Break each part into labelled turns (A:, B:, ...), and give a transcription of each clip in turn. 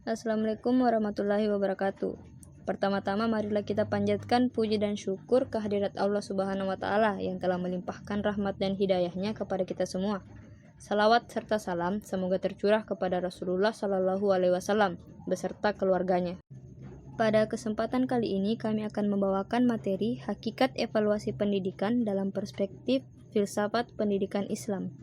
A: Assalamualaikum warahmatullahi wabarakatuh. Pertama-tama marilah kita panjatkan puji dan syukur kehadirat Allah Subhanahu wa Ta'ala yang telah melimpahkan rahmat dan hidayahnya kepada kita semua. Salawat serta salam semoga tercurah kepada Rasulullah Shallallahu Alaihi Wasallam beserta keluarganya. Pada kesempatan kali ini kami akan membawakan materi hakikat evaluasi pendidikan dalam perspektif filsafat pendidikan Islam.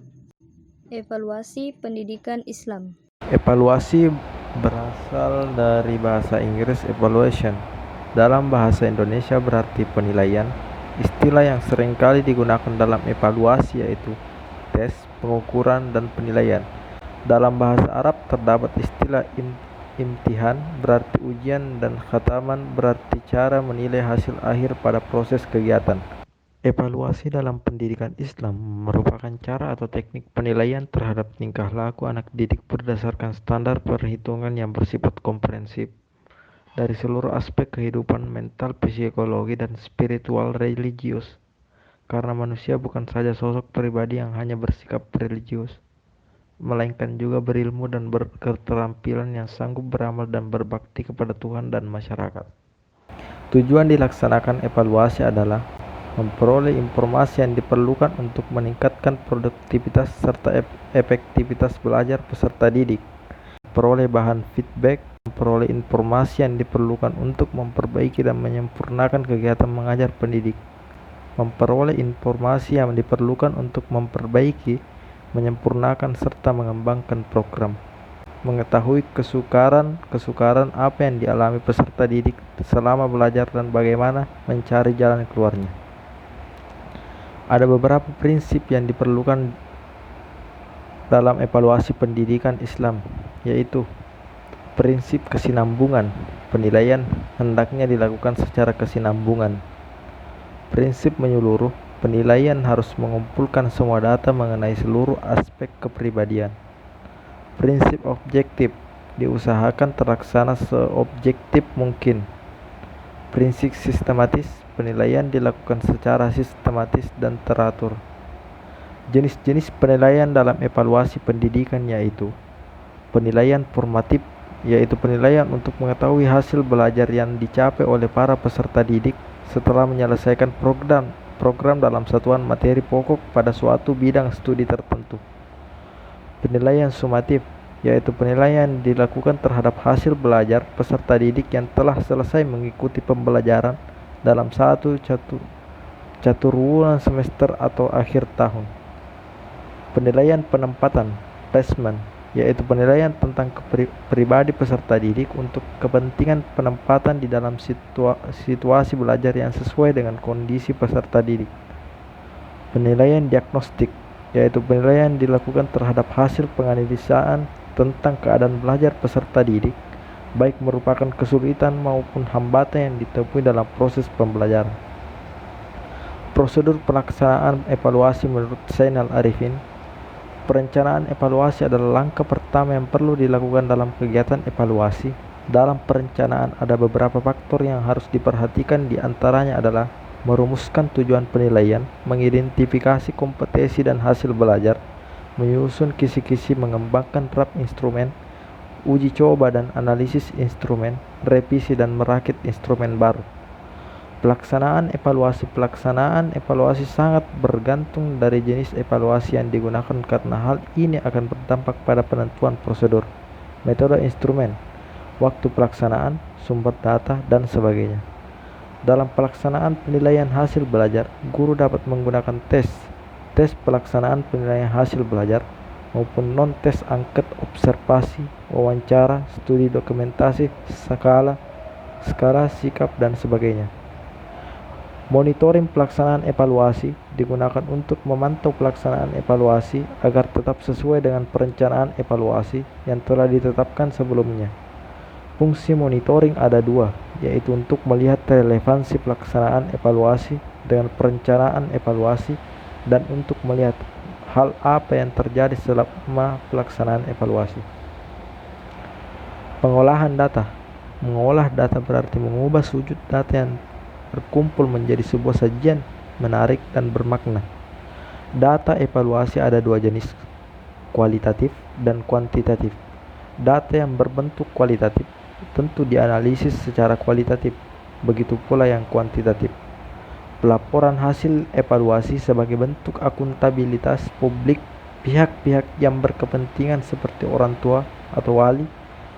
A: Evaluasi pendidikan Islam.
B: Evaluasi berasal dari bahasa Inggris evaluation. Dalam bahasa Indonesia berarti penilaian. Istilah yang seringkali digunakan dalam evaluasi yaitu tes, pengukuran, dan penilaian. Dalam bahasa Arab terdapat istilah imtihan berarti ujian dan khataman berarti cara menilai hasil akhir pada proses kegiatan. Evaluasi dalam pendidikan Islam merupakan cara atau teknik penilaian terhadap tingkah laku anak didik berdasarkan standar perhitungan yang bersifat komprehensif dari seluruh aspek kehidupan mental, psikologi, dan spiritual religius. Karena manusia bukan saja sosok pribadi yang hanya bersikap religius, melainkan juga berilmu dan berketerampilan yang sanggup beramal dan berbakti kepada Tuhan dan masyarakat. Tujuan dilaksanakan evaluasi adalah memperoleh informasi yang diperlukan untuk meningkatkan produktivitas serta efektivitas belajar peserta didik, memperoleh bahan feedback, memperoleh informasi yang diperlukan untuk memperbaiki dan menyempurnakan kegiatan mengajar pendidik, memperoleh informasi yang diperlukan untuk memperbaiki, menyempurnakan serta mengembangkan program, mengetahui kesukaran apa yang dialami peserta didik selama belajar dan bagaimana mencari jalan keluarnya. Ada beberapa prinsip yang diperlukan dalam evaluasi pendidikan Islam, yaitu prinsip kesinambungan. Penilaian hendaknya dilakukan secara kesinambungan. Prinsip menyeluruh. Penilaian harus mengumpulkan semua data mengenai seluruh aspek kepribadian. Prinsip objektif. Diusahakan terlaksana seobjektif mungkin. Prinsip sistematis. Penilaian dilakukan secara sistematis dan teratur. Jenis-jenis penilaian dalam evaluasi pendidikan yaitu penilaian formatif, yaitu penilaian untuk mengetahui hasil belajar yang dicapai oleh para peserta didik setelah menyelesaikan program dalam satuan materi pokok pada suatu bidang studi tertentu. Penilaian sumatif, yaitu penilaian dilakukan terhadap hasil belajar peserta didik yang telah selesai mengikuti pembelajaran dalam satu caturwulan semester atau akhir tahun. Penilaian penempatan, placement, yaitu penilaian tentang pribadi peserta didik untuk kepentingan penempatan di dalam situasi belajar yang sesuai dengan kondisi peserta didik. Penilaian diagnostik, yaitu penilaian dilakukan terhadap hasil penganalisaan tentang keadaan belajar peserta didik, baik merupakan kesulitan maupun hambatan yang ditemui dalam proses pembelajaran. Prosedur pelaksanaan evaluasi menurut Zainal Arifin. Perencanaan evaluasi adalah langkah pertama yang perlu dilakukan dalam kegiatan evaluasi. Dalam perencanaan ada beberapa faktor yang harus diperhatikan, di antaranya adalah merumuskan tujuan penilaian, mengidentifikasi kompetensi dan hasil belajar, menyusun kisi-kisi, mengembangkan draft instrumen, uji coba dan analisis instrumen, revisi dan merakit instrumen baru. Pelaksanaan evaluasi sangat bergantung dari jenis evaluasi yang digunakan karena hal ini akan berdampak pada penentuan prosedur, metode instrumen, waktu pelaksanaan, sumber data, dan sebagainya. Dalam pelaksanaan penilaian hasil belajar, guru dapat menggunakan tes pelaksanaan penilaian hasil belajar maupun non-tes angket, observasi, wawancara, studi dokumentasi, skala, sikap, dan sebagainya. Monitoring pelaksanaan evaluasi digunakan untuk memantau pelaksanaan evaluasi agar tetap sesuai dengan perencanaan evaluasi yang telah ditetapkan sebelumnya. Fungsi monitoring ada dua, yaitu untuk melihat relevansi pelaksanaan evaluasi dengan perencanaan evaluasi dan untuk melihat hal apa yang terjadi selama pelaksanaan evaluasi. Pengolahan data. Mengolah data berarti mengubah sudut data yang berkumpul menjadi sebuah sajian menarik dan bermakna. Data evaluasi ada dua jenis, kualitatif dan kuantitatif. Data yang berbentuk kualitatif tentu dianalisis secara kualitatif, begitu pula yang kuantitatif. Pelaporan hasil evaluasi sebagai bentuk akuntabilitas publik pihak-pihak yang berkepentingan seperti orang tua atau wali,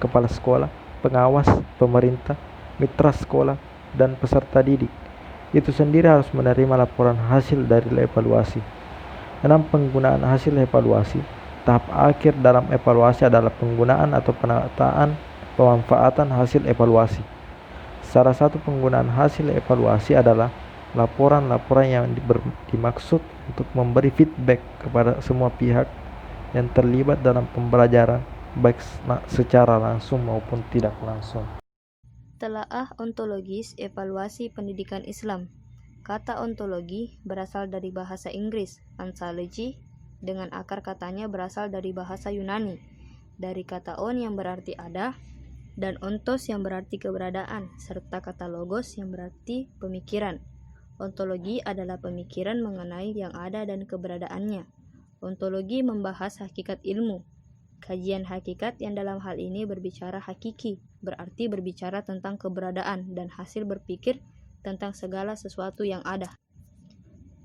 B: kepala sekolah, pengawas, pemerintah, mitra sekolah, dan peserta didik. Itu sendiri harus menerima laporan hasil dari evaluasi. Dalam penggunaan hasil evaluasi, tahap akhir dalam evaluasi adalah penggunaan atau penataan pemanfaatan hasil evaluasi. Salah satu penggunaan hasil evaluasi adalah laporan-laporan yang dimaksud untuk memberi feedback kepada semua pihak yang terlibat dalam pembelajaran, baik secara langsung maupun tidak langsung.
A: Telaah ontologis evaluasi pendidikan Islam. Kata ontologi berasal dari bahasa Inggris, ontology, dengan akar katanya berasal dari bahasa Yunani, dari kata on yang berarti ada, dan ontos yang berarti keberadaan, serta kata logos yang berarti pemikiran. Ontologi adalah pemikiran mengenai yang ada dan keberadaannya. Ontologi membahas hakikat ilmu. Kajian hakikat yang dalam hal ini berbicara hakiki, berarti berbicara tentang keberadaan dan hasil berpikir tentang segala sesuatu yang ada.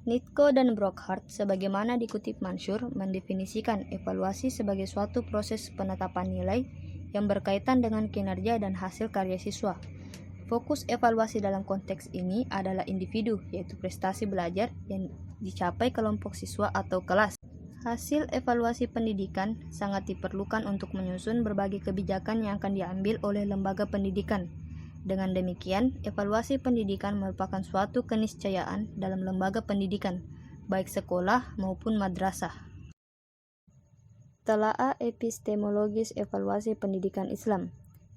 A: Nitko dan Brockhart, sebagaimana dikutip Mansur, mendefinisikan evaluasi sebagai suatu proses penetapan nilai yang berkaitan dengan kinerja dan hasil karya siswa. Fokus evaluasi dalam konteks ini adalah individu, yaitu prestasi belajar yang dicapai kelompok siswa atau kelas. Hasil evaluasi pendidikan sangat diperlukan untuk menyusun berbagai kebijakan yang akan diambil oleh lembaga pendidikan. Dengan demikian, evaluasi pendidikan merupakan suatu keniscayaan dalam lembaga pendidikan, baik sekolah maupun madrasah. Telaah epistemologis evaluasi pendidikan Islam.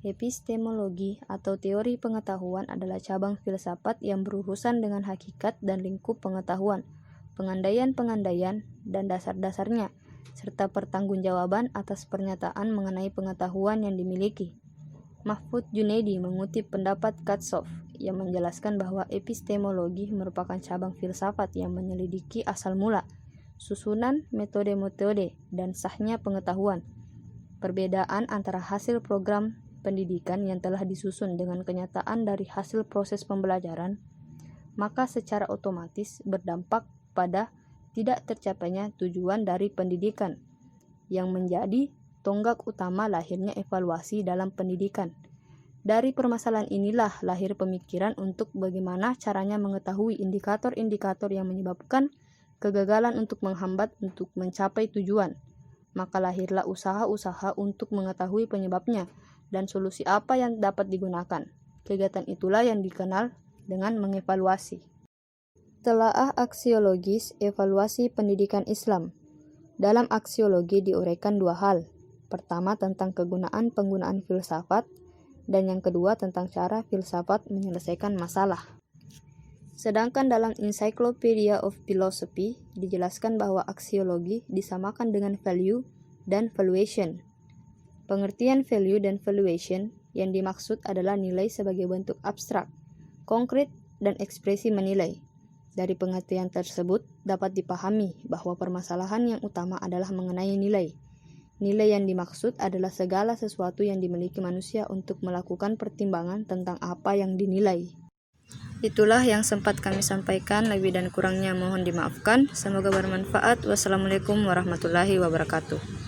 A: Epistemologi atau teori pengetahuan adalah cabang filsafat yang berurusan dengan hakikat dan lingkup pengetahuan, pengandaian-pengandaian, dan dasar-dasarnya, serta pertanggungjawaban atas pernyataan mengenai pengetahuan yang dimiliki. Mahfud Junaidi mengutip pendapat Katsof yang menjelaskan bahwa epistemologi merupakan cabang filsafat yang menyelidiki asal mula, susunan, metode-metode, dan sahnya pengetahuan. Perbedaan antara hasil program pendidikan yang telah disusun dengan kenyataan dari hasil proses pembelajaran, maka secara otomatis berdampak pada tidak tercapainya tujuan dari pendidikan, yang menjadi tonggak utama lahirnya evaluasi dalam pendidikan. Dari permasalahan inilah lahir pemikiran untuk bagaimana caranya mengetahui indikator-indikator yang menyebabkan kegagalan untuk menghambat untuk mencapai tujuan. Maka lahirlah usaha-usaha untuk mengetahui penyebabnya dan solusi apa yang dapat digunakan. Kegiatan itulah yang dikenal dengan mengevaluasi. Telaah aksiologis evaluasi pendidikan Islam. Dalam aksiologi diuraikan dua hal. Pertama tentang penggunaan filsafat, dan yang kedua tentang cara filsafat menyelesaikan masalah. Sedangkan dalam Encyclopedia of Philosophy dijelaskan bahwa aksiologi disamakan dengan value dan valuation. Pengertian value dan valuation yang dimaksud adalah nilai sebagai bentuk abstrak, konkret, dan ekspresi menilai. Dari pengertian tersebut dapat dipahami bahwa permasalahan yang utama adalah mengenai nilai. Nilai yang dimaksud adalah segala sesuatu yang dimiliki manusia untuk melakukan pertimbangan tentang apa yang dinilai. Itulah yang sempat kami sampaikan, lebih dan kurangnya mohon dimaafkan. Semoga bermanfaat. Wassalamualaikum warahmatullahi wabarakatuh.